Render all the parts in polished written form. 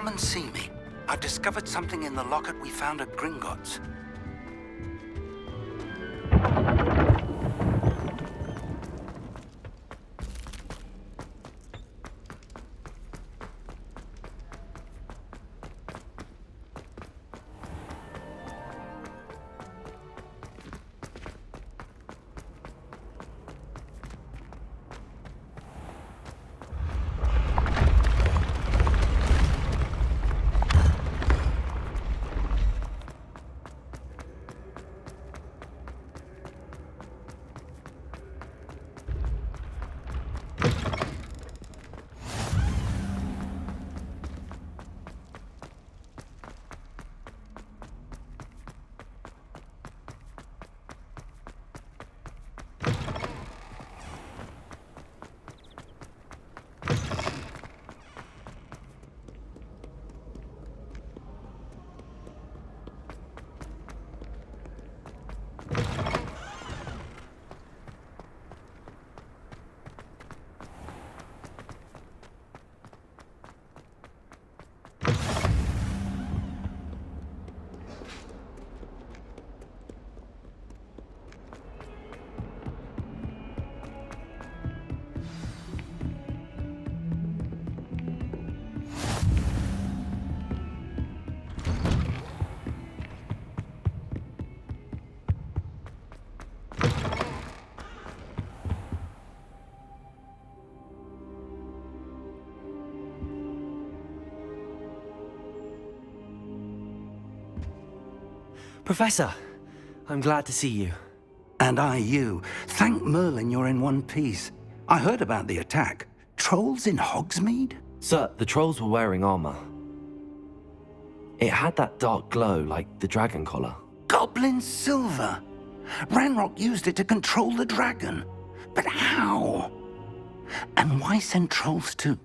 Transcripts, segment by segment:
Come and see me. I've discovered something in the locket we found at Gringotts. Professor, I'm glad to see you. And I you. Thank Merlin you're in one piece. I heard about the attack. Trolls in Hogsmeade? Sir, the trolls were wearing armor. It had that dark glow like the dragon collar. Goblin silver! Ranrock used it to control the dragon. But how? And why send trolls to...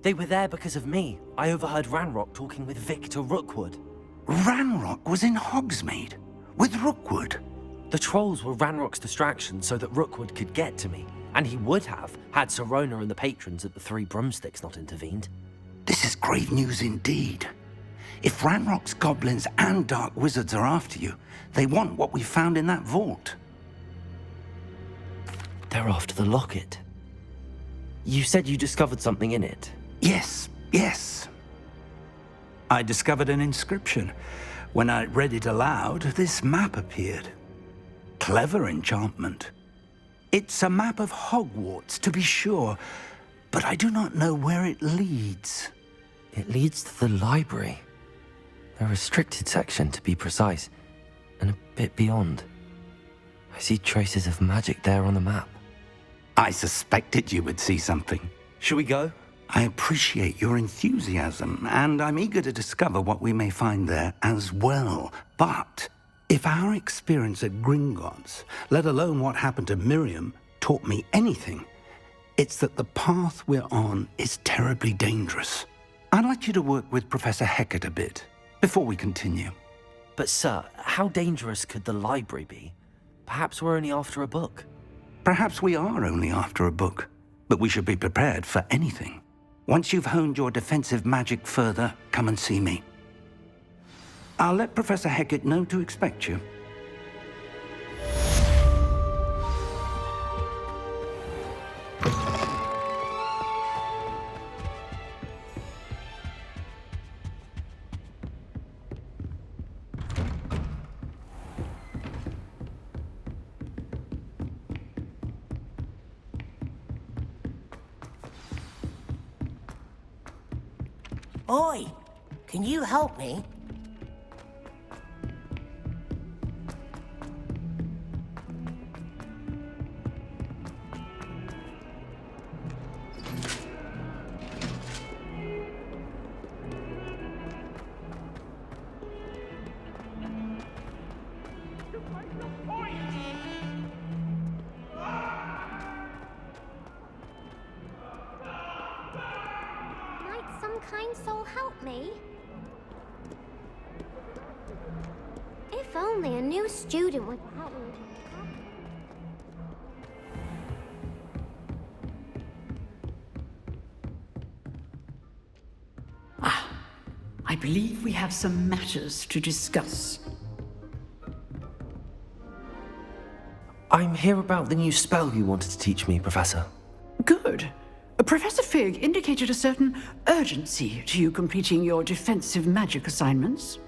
They were there because of me. I overheard Ranrock talking with Victor Rookwood. Ranrock was in Hogsmeade? With Rookwood? The trolls were Ranrock's distraction so that Rookwood could get to me. And he would have, had Sirona and the patrons at the Three Broomsticks not intervened. This is grave news indeed. If Ranrock's goblins and dark wizards are after you, they want what we found in that vault. They're after the locket. You said you discovered something in it. Yes. I discovered an inscription. When I read it aloud, this map appeared. Clever enchantment. It's a map of Hogwarts, to be sure, but I do not know where it leads. It leads to the library. The restricted section, to be precise, and a bit beyond. I see traces of magic there on the map. I suspected you would see something. Shall we go? I appreciate your enthusiasm, and I'm eager to discover what we may find there as well. But if our experience at Gringotts, let alone what happened to Miriam, taught me anything, it's that the path we're on is terribly dangerous. I'd like you to work with Professor Hecat a bit before we continue. But sir, how dangerous could the library be? Perhaps we're only after a book. Perhaps we are only after a book, but we should be prepared for anything. Once you've honed your defensive magic further, come and see me. I'll let Professor Hecat know to expect you. Oi! Can you help me? Kind soul help me? If only a new student would help me. believe we have some matters to discuss. I'm here about the new spell you wanted to teach me, Professor. Good. Professor Fig indicated a certain urgency to you completing your defensive magic assignments.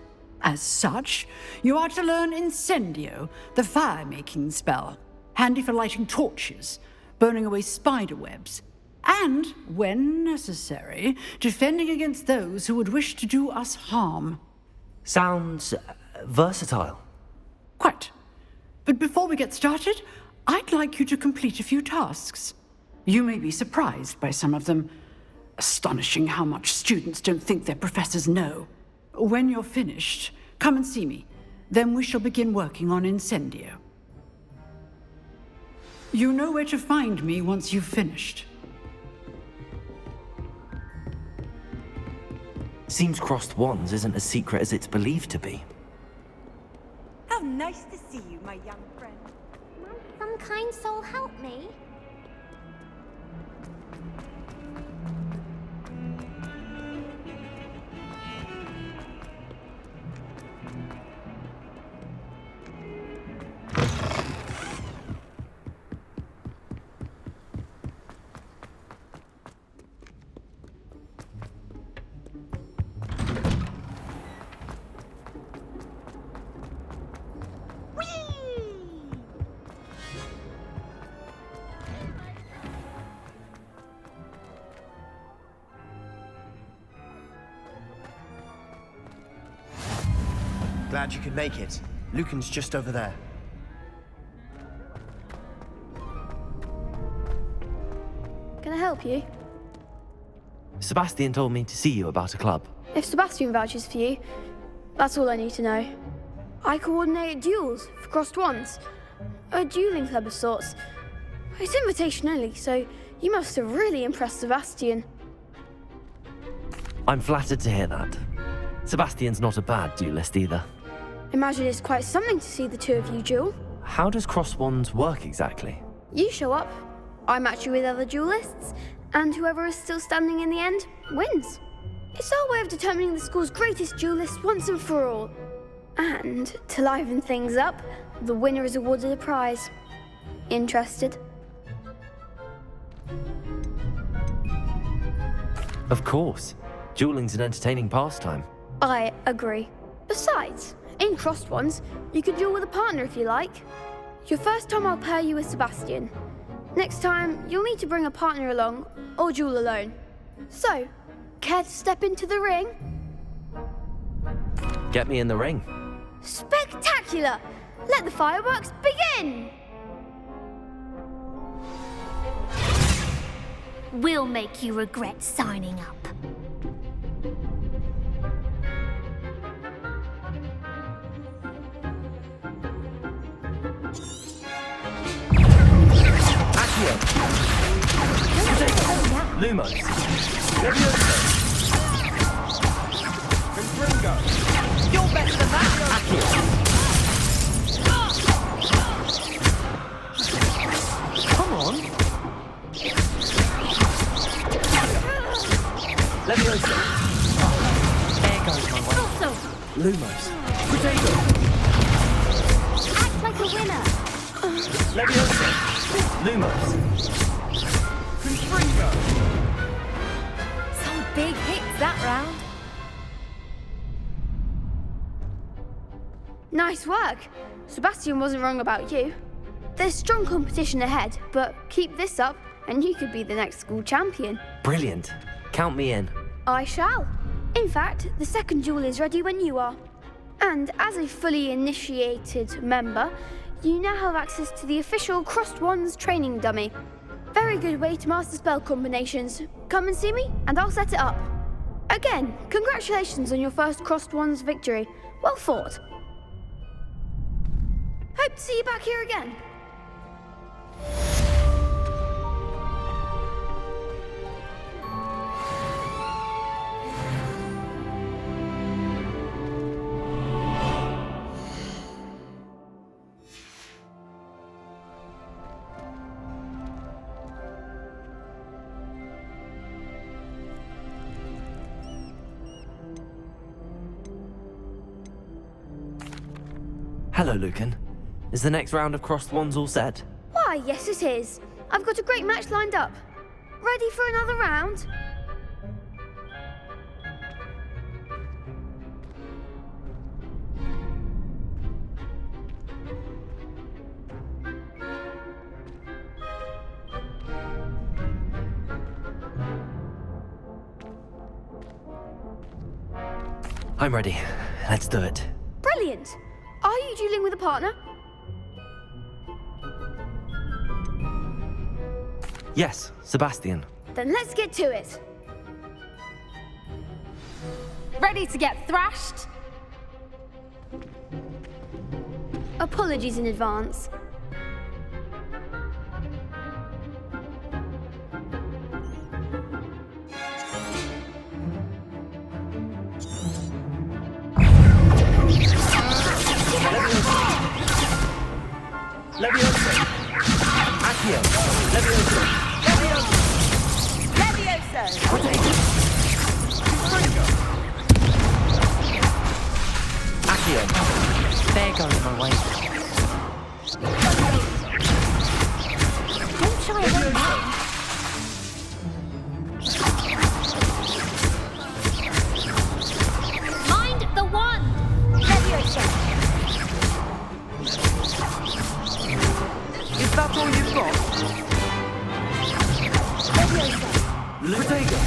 As such, you are to learn Incendio, the fire-making spell, handy for lighting torches, burning away spider webs, and, when necessary, defending against those who would wish to do us harm. Sounds versatile. Quite. But before we get started, I'd like you to complete a few tasks. You may be surprised by some of them. Astonishing how much students don't think their professors know. When you're finished, come and see me. Then we shall begin working on Incendio. You know where to find me once you've finished. Seems crossed wands isn't as secret as it's believed to be. How nice to see you, my young friend. Might some kind soul help me? Glad you could make it. Lucan's just over there. Can I help you? Sebastian told me to see you about a club. If Sebastian vouches for you, that's all I need to know. I coordinate duels for crossed wands. A dueling club of sorts. It's invitation only, so you must have really impressed Sebastian. I'm flattered to hear that. Sebastian's not a bad duelist either. Imagine it's quite something to see the two of you duel. How does crossed wands work exactly? You show up, I match you with other duelists, and whoever is still standing in the end wins. It's our way of determining the school's greatest duelist once and for all. And to liven things up, the winner is awarded a prize. Interested? Of course. Dueling's an entertaining pastime. I agree. Besides, in crossed ones, you can duel with a partner if you like. Your first time I'll pair you with Sebastian. Next time, you'll need to bring a partner along, or duel alone. So, care to step into the ring? Get me in the ring. Spectacular! Let the fireworks begin! We'll make you regret signing up. Lumos. You're better than that. Come on. Leviosa. There goes my way. Also, Lumos. Potato. act like a winner. Leviosa. Lumos. Some big hits that round. Nice work. Sebastian wasn't wrong about you. There's strong competition ahead, but keep this up and you could be the next school champion. Brilliant. Count me in. I shall. In fact, the second duel is ready when you are. And as a fully initiated member, you now have access to the official Crossed Wands training dummy. Very good way to master spell combinations. Come and see me, and I'll set it up. Again, congratulations on your first Crossed Wands victory. Well fought. Hope to see you back here again. Hello, Lucan. Is the next round of crossed wands all set? Why, yes it is. I've got a great match lined up. Ready for another round? I'm ready. Let's do it. Brilliant! Are you dueling with a partner? Yes, Sebastian. Then let's get to it. Ready to get thrashed? Apologies in advance. Leviosa! Accio! Leviosa! Levioso! Accio! There goes my way. Don't shy away now. Mind the wand! Levioso! Is that all you've got? Levioso! Lutega!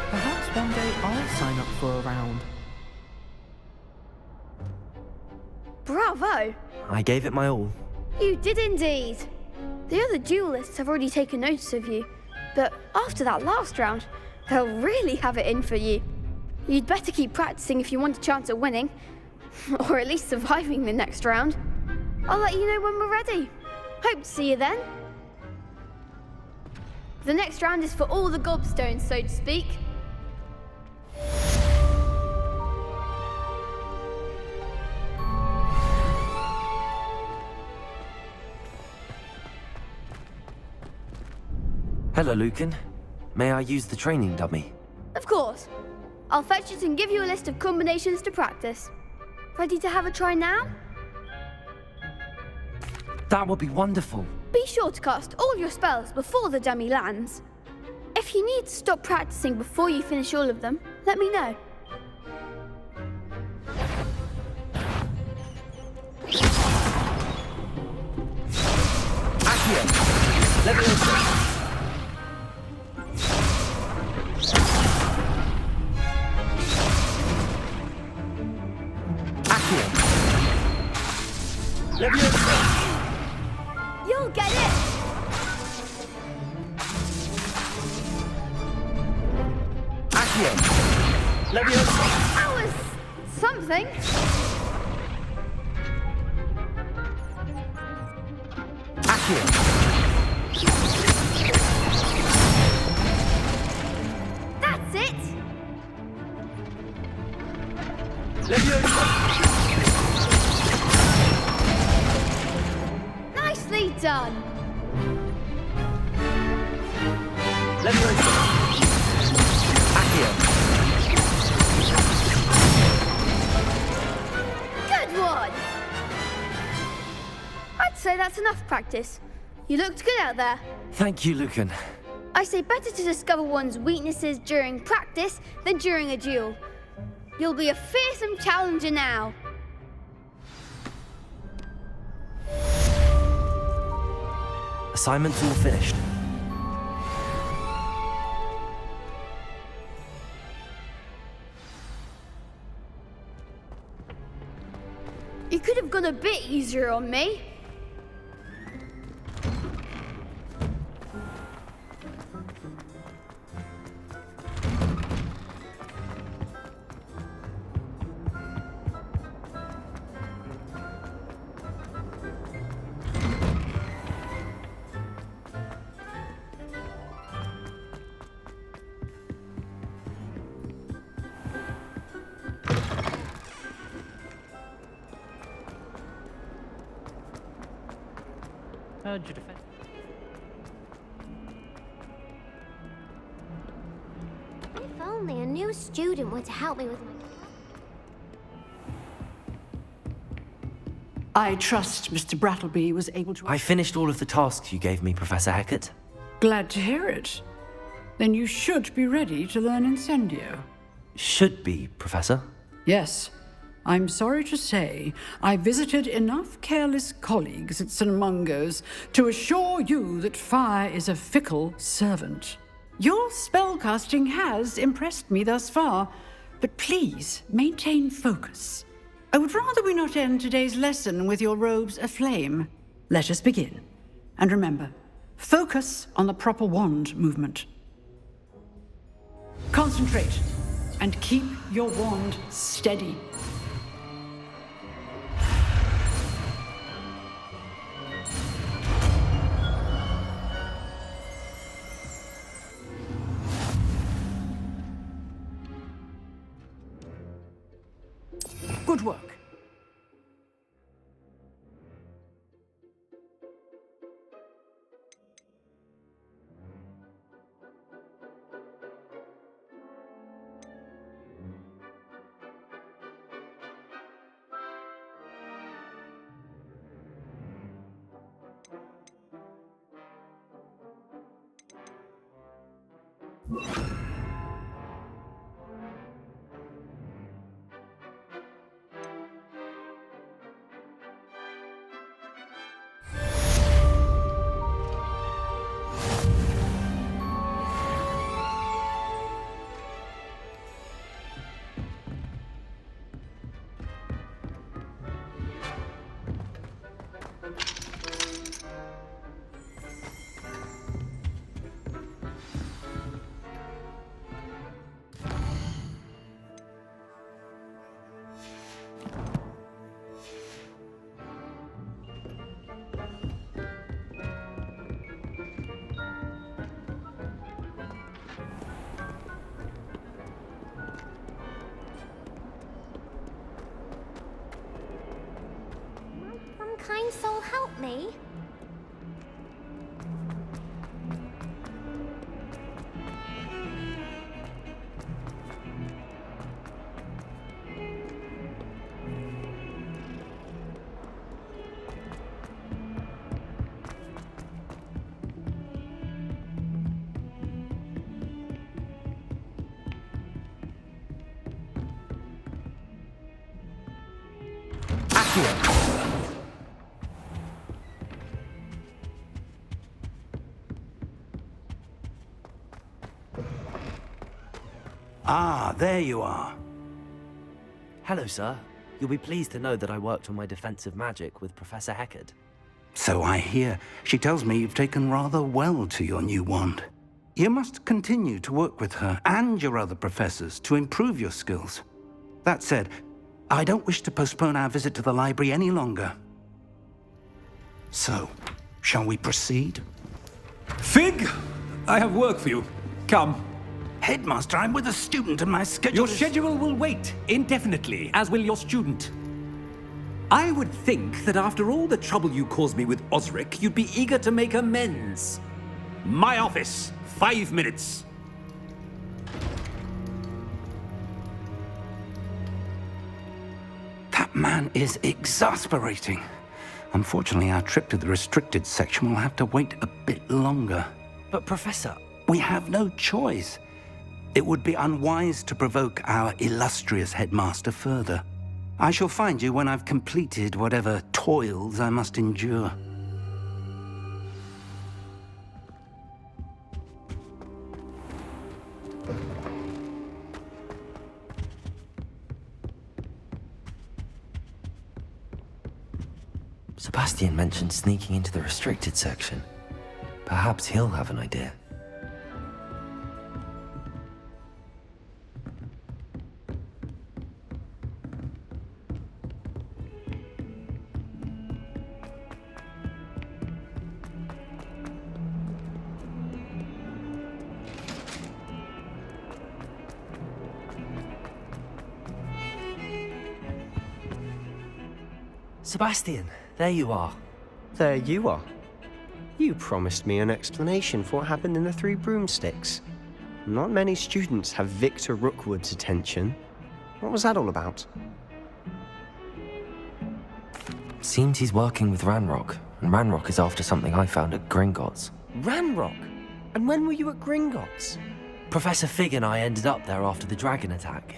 Perhaps one day I'll sign up for a round. Bravo! I gave it my all. You did indeed. The other duelists have already taken notice of you, but after that last round, they'll really have it in for you. You'd better keep practicing if you want a chance at winning, or at least surviving the next round. I'll let you know when we're ready. Hope to see you then. The next round is for all the gobstones, so to speak. Hello, Lucan. May I use the training dummy? Of course. I'll fetch it and give you a list of combinations to practice. Ready to have a try now? That would be wonderful. Be sure to cast all your spells before the dummy lands. If you need to stop practicing before you finish all of them, let me know. Accio! Leviosa! Accio! Leviosa! You'll get it! Accio! Leviosa! That was something. Accio! That's it! Leviosa! Nicely done! Leviosa! Accio! Good one! I'd say that's enough practice. You looked good out there. Thank you, Lucan. I say better to discover one's weaknesses during practice than during a duel. You'll be a fearsome challenger now. Assignment's all finished. You could have gone a bit easier on me. Heard your defense. If only a new student were to help me with my... I trust Mr. Brattleby was able to... I finished all of the tasks you gave me, Professor Hecat. Glad to hear it. Then you should be ready to learn Incendio. Should be, Professor. Yes. I'm sorry to say, I visited enough careless colleagues at St. Mungo's to assure you that fire is a fickle servant. Your spellcasting has impressed me thus far, but please maintain focus. I would rather we not end today's lesson with your robes aflame. Let us begin. And remember, focus on the proper wand movement. Concentrate, and keep your wand steady. Good work. Some kind soul help me? Ah, there you are. Hello, sir. You'll be pleased to know that I worked on my defensive magic with Professor Hecat. So I hear. She tells me you've taken rather well to your new wand. You must continue to work with her and your other professors to improve your skills. That said, I don't wish to postpone our visit to the library any longer. So, shall we proceed? Fig, I have work for you. Come. Headmaster, I'm with a student and my schedule Your schedule will wait indefinitely, as will your student. I would think that after all the trouble you caused me with Osric, you'd be eager to make amends. My office, 5 minutes. That man is exasperating. Unfortunately, our trip to the restricted section will have to wait a bit longer. But, Professor... We have no choice. It would be unwise to provoke our illustrious headmaster further. I shall find you when I've completed whatever toils I must endure. Sebastian mentioned sneaking into the restricted section. Perhaps he'll have an idea. Sebastian, There you are. there you are. You promised me an explanation for what happened in the Three Broomsticks. Not many students have Victor Rookwood's attention. What was that all about? Seems he's working with Ranrock, and Ranrock is after something I found at Gringotts. Ranrock? And when were you at Gringotts? Professor Fig and I ended up there after the dragon attack.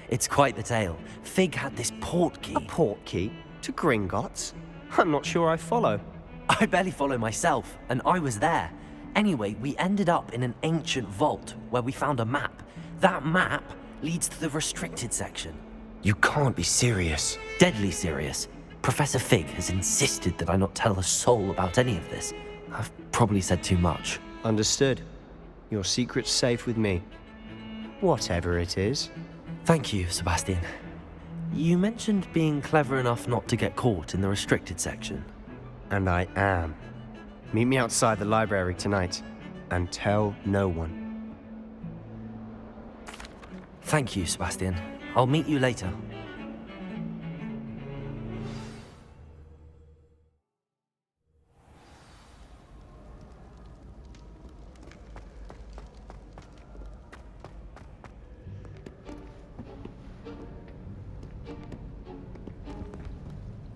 It's quite the tale. Fig had this port key. A port key? To Gringotts? I'm not sure I follow. I barely follow myself, and I was there. Anyway, we ended up in an ancient vault where we found a map. That map leads to the restricted section. You can't be serious. Deadly serious. Professor Fig has insisted that I not tell a soul about any of this. I've probably said too much. Understood. Your secret's safe with me. Whatever it is. Thank you, Sebastian. You mentioned being clever enough not to get caught in the restricted section. And I am. Meet me outside the library tonight, and tell no one. Thank you, Sebastian. I'll meet you later.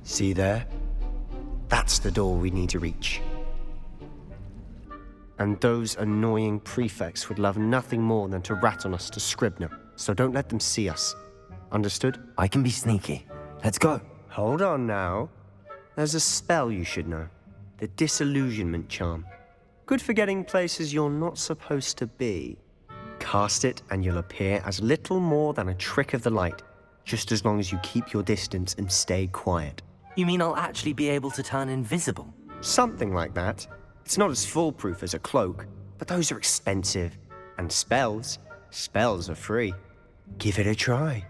See there? That's the door we need to reach. And those annoying prefects would love nothing more than to rat on us to Scribner, so don't let them see us. Understood? I can be sneaky. Let's go. Hold on now. There's a spell you should know. The Disillusionment Charm. Good for getting places you're not supposed to be. Cast it and you'll appear as little more than a trick of the light, just as long as you keep your distance and stay quiet. You mean I'll actually be able to turn invisible? Something like that. It's not as foolproof as a cloak, but those are expensive. And spells are free. Give it a try.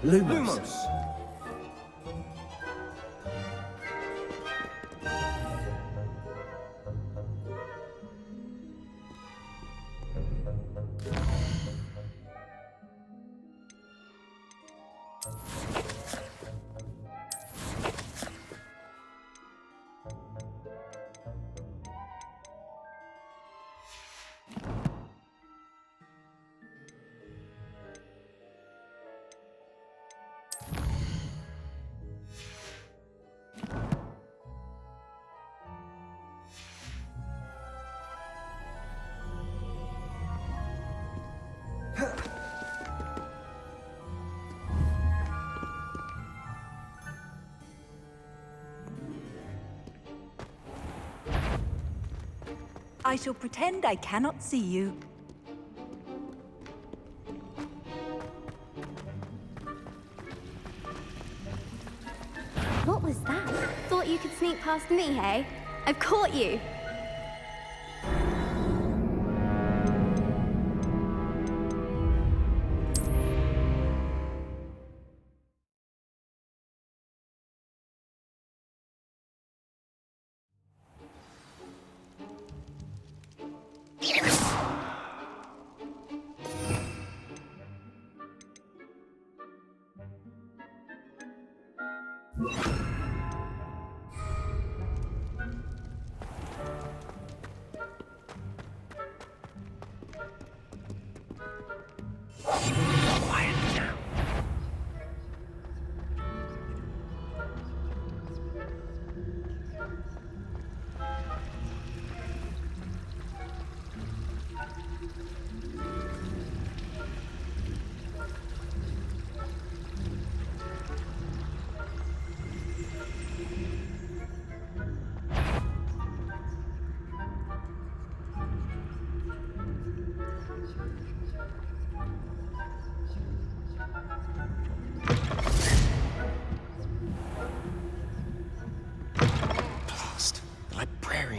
Lumos. I shall pretend I cannot see you. What was that? Thought you could sneak past me, hey? I've caught you.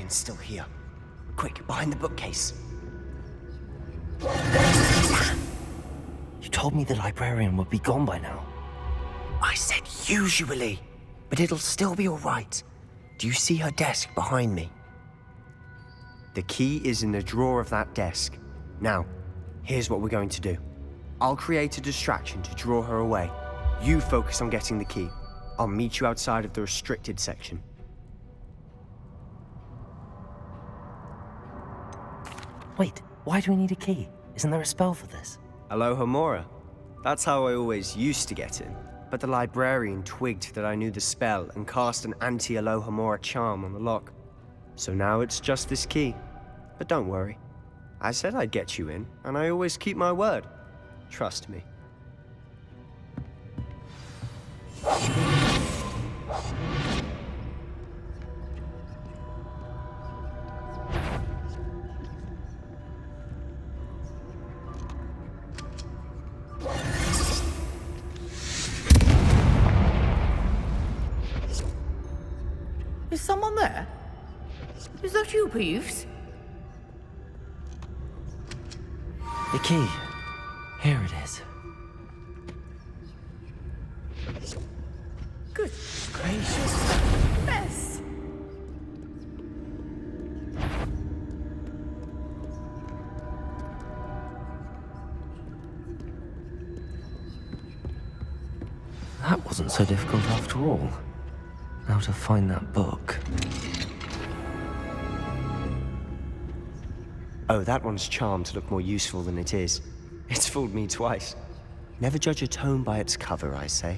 librarian's still here. Quick, behind the bookcase. You told me the librarian would be gone by now. I said usually, but it'll still be all right. Do you see her desk behind me? The key is in the drawer of that desk. Now, here's what we're going to do. I'll create a distraction to draw her away. You focus on getting the key. I'll meet you outside of the restricted section. Wait, why do we need a key? Isn't there a spell for this? Alohomora. That's how I always used to get in. But the librarian twigged that I knew the spell and cast an anti-Alohomora charm on the lock. So now it's just this key. But don't worry. I said I'd get you in, and I always keep my word. Trust me. Is someone there? Is that you, Peeves? The key. Here it is. Good gracious mess. That wasn't so difficult after all. Now to find that book. Oh, that one's charmed to look more useful than it is. It's fooled me twice. Never judge a tome by its cover, I say.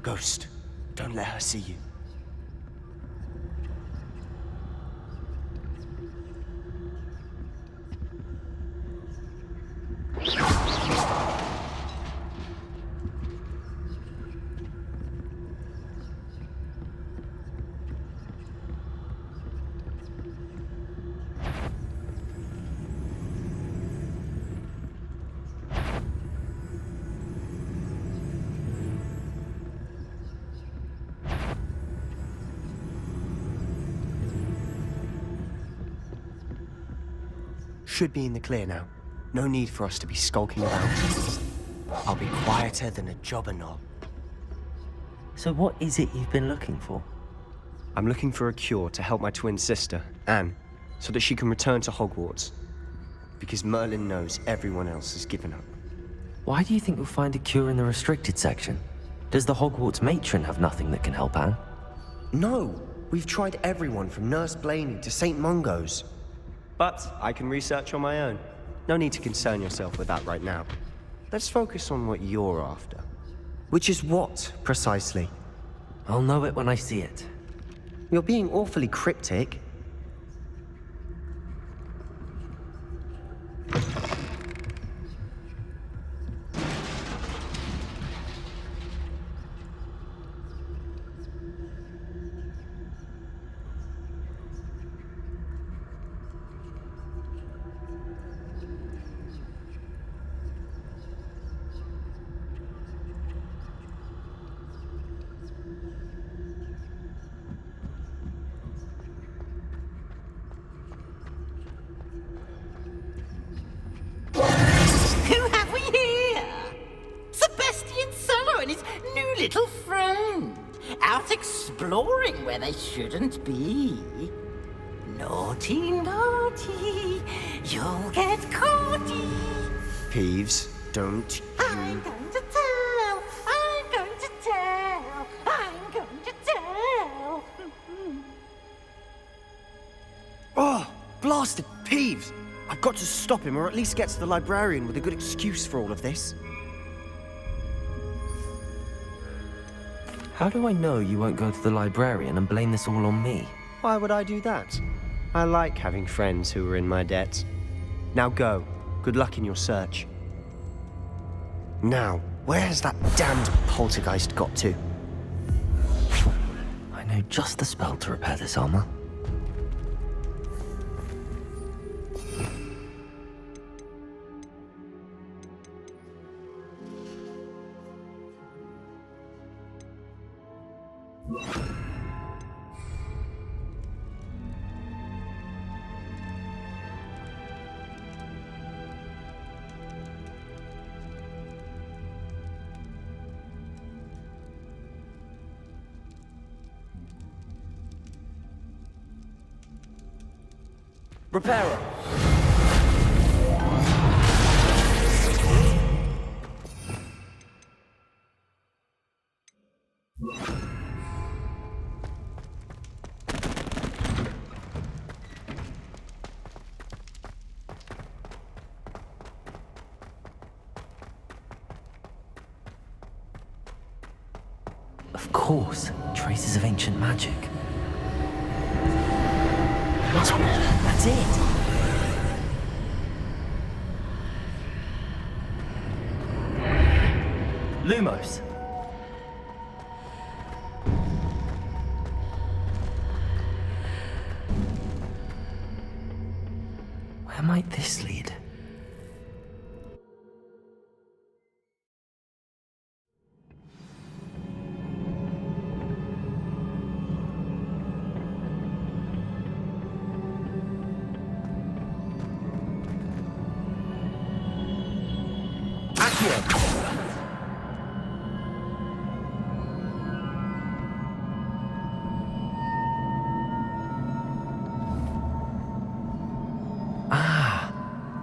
Ghost, don't let her see you. Should be in the clear now. No need for us to be skulking about. I'll be quieter than a jobber knoll. So what is it you've been looking for? I'm looking for a cure to help my twin sister, Anne, so that she can return to Hogwarts. Because Merlin knows everyone else has given up. Why do you think you'll find a cure in the restricted section? Does the Hogwarts matron have nothing that can help Anne? No! We've tried everyone from Nurse Blaney to St. Mungo's. But I can research on my own. No need to concern yourself with that right now. Let's focus on what you're after. Which is what, precisely? I'll know it when I see it. You're being awfully cryptic. Little friend, out exploring where they shouldn't be. Naughty, naughty, you'll get caughty. Peeves, don't you... I'm going to tell, I'm going to tell, I'm going to tell. Oh, blasted Peeves! I've got to stop him, or at least get to the librarian with a good excuse for all of this. How do I know you won't go to the librarian and blame this all on me? Why would I do that? I like having friends who are in my debt. Now go. Good luck in your search. Now, where's that damned poltergeist got to? I know just the spell to repair this armor. Repairer! Of course, traces of ancient magic. That's it! Lumos! Where might this lead?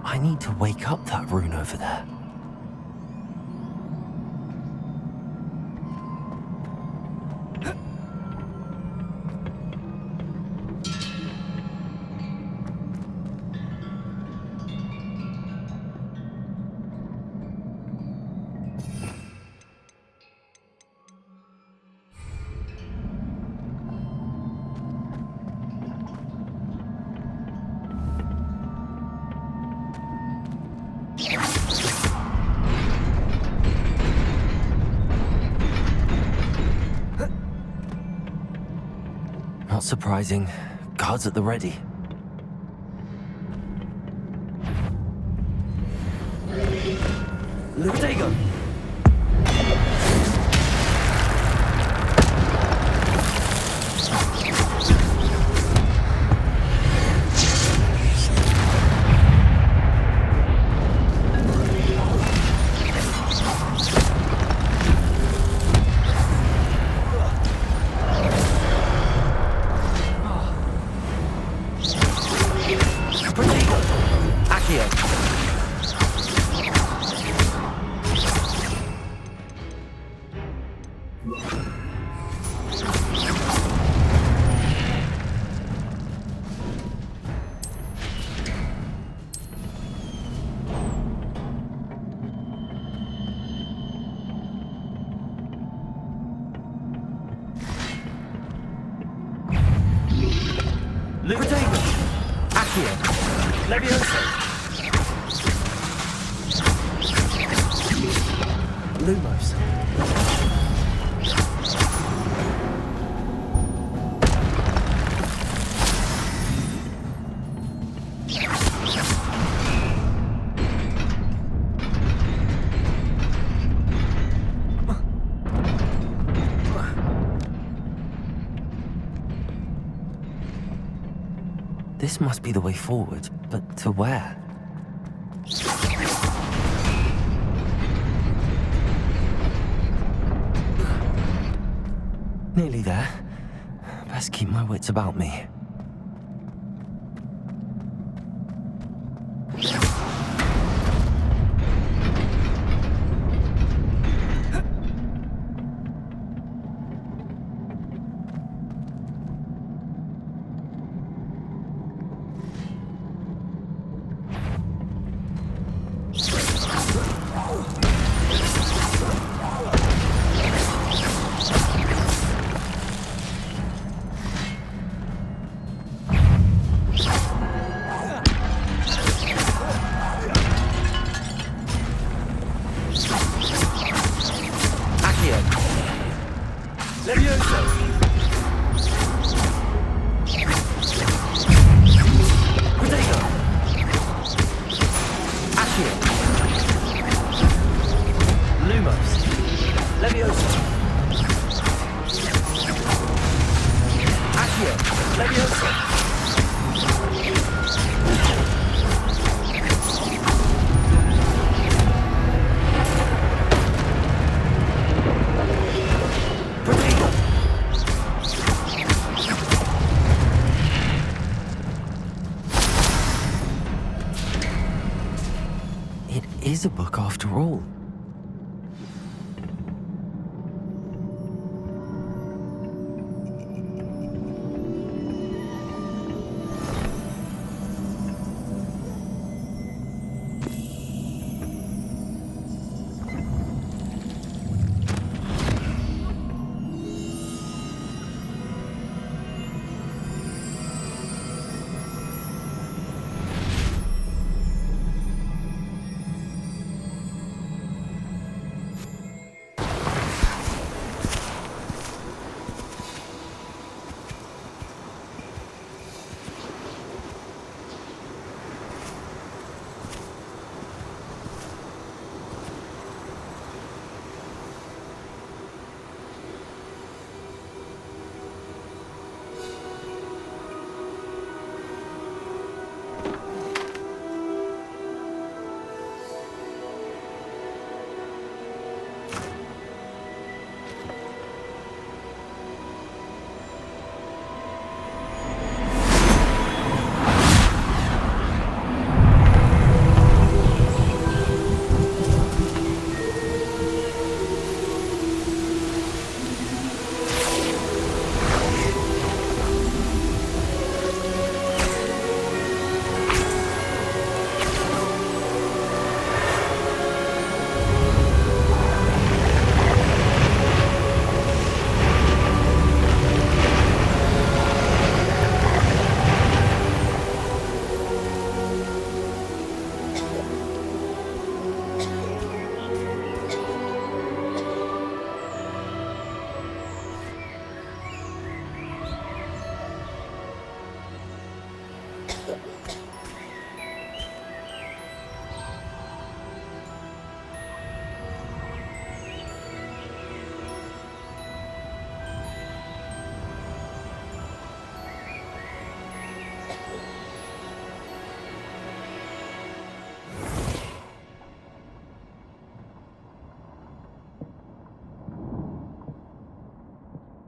I need to wake up that rune over there. Not surprising. Guards at the ready. Lutego! Lutego! Accio! Levioso! Lumos! This must be the way forward, but to where? Nearly there. Best keep my wits about me. first. Leviosa. Accio. Leviosa. It is a book after all.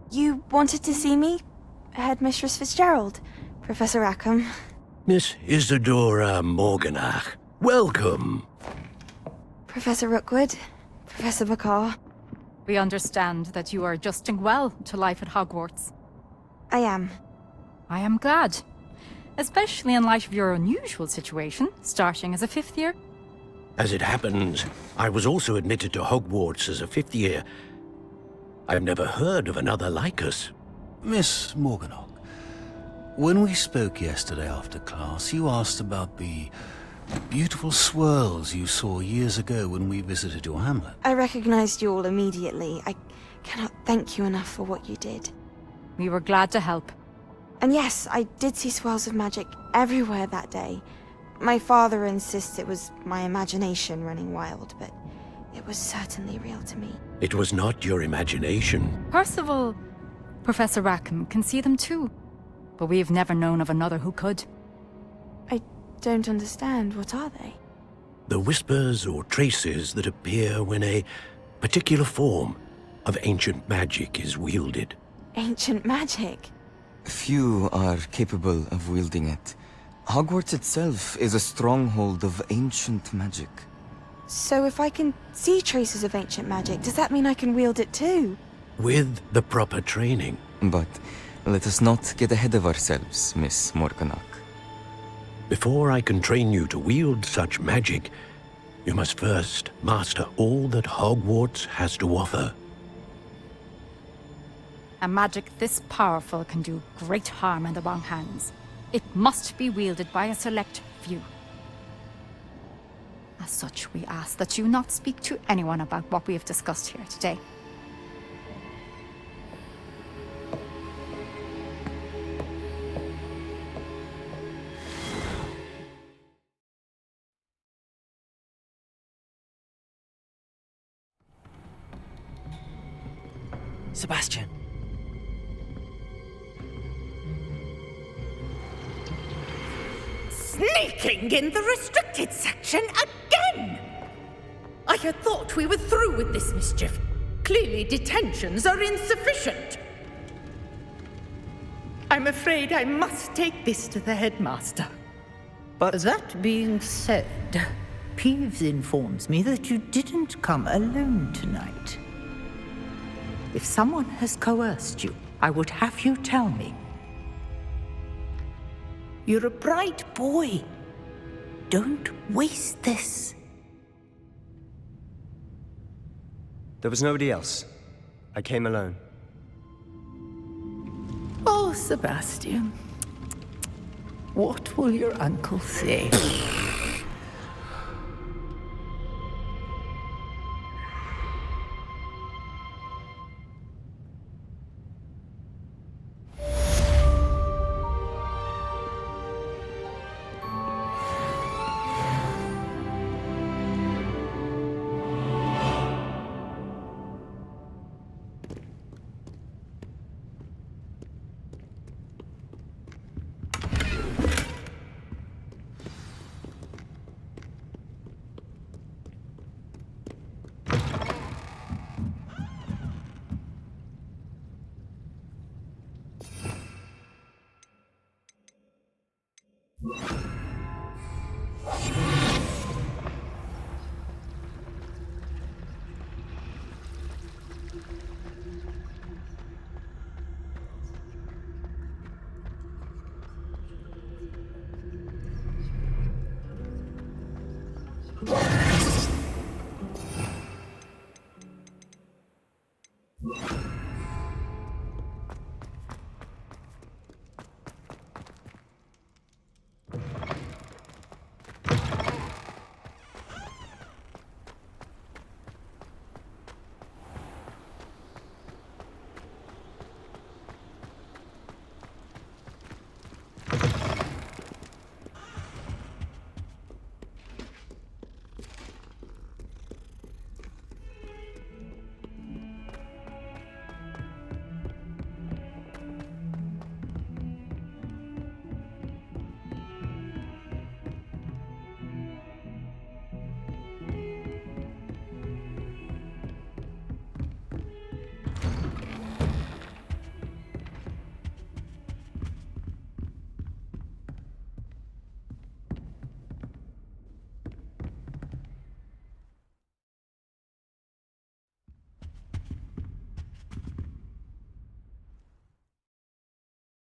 You wanted to see me? Headmistress Fitzgerald? Professor Rackham? Miss Isadora Morganach, welcome. Professor Rookwood? Professor Bakar? We understand that you are adjusting well to life at Hogwarts. I am. I am glad. Especially in light of your unusual situation, starting as a fifth year. As it happens, I was also admitted to Hogwarts as a fifth year. I've never heard of another like us. Miss Morganach, when we spoke yesterday after class, you asked about the beautiful swirls you saw years ago when we visited your hamlet. I recognized you all immediately. I cannot thank you enough for what you did. We were glad to help. And yes, I did see swirls of magic everywhere that day. My father insists it was my imagination running wild, but it was certainly real to me. It was not your imagination. Percival, Professor Rackham can see them too. But we have never known of another who could. I don't understand. What are they? The whispers or traces that appear when a particular form of ancient magic is wielded. Ancient magic? Few are capable of wielding it. Hogwarts itself is a stronghold of ancient magic. So if I can see traces of ancient magic, does that mean I can wield it too? With the proper training. But let us not get ahead of ourselves, Miss Morganach. Before I can train you to wield such magic, you must first master all that Hogwarts has to offer. A magic this powerful can do great harm in the wrong hands. It must be wielded by a select few. As such, we ask that you not speak to anyone about what we have discussed here today. Sebastian. Sneaking in the restricted section again! I had thought we were through with this mischief. Clearly detentions are insufficient. I'm afraid I must take this to the headmaster. But that being said, Peeves informs me that you didn't come alone tonight. If someone has coerced you, I would have you tell me. You're a bright boy. Don't waste this. there was nobody else. I came alone. Oh, Sebastian. What will your uncle say?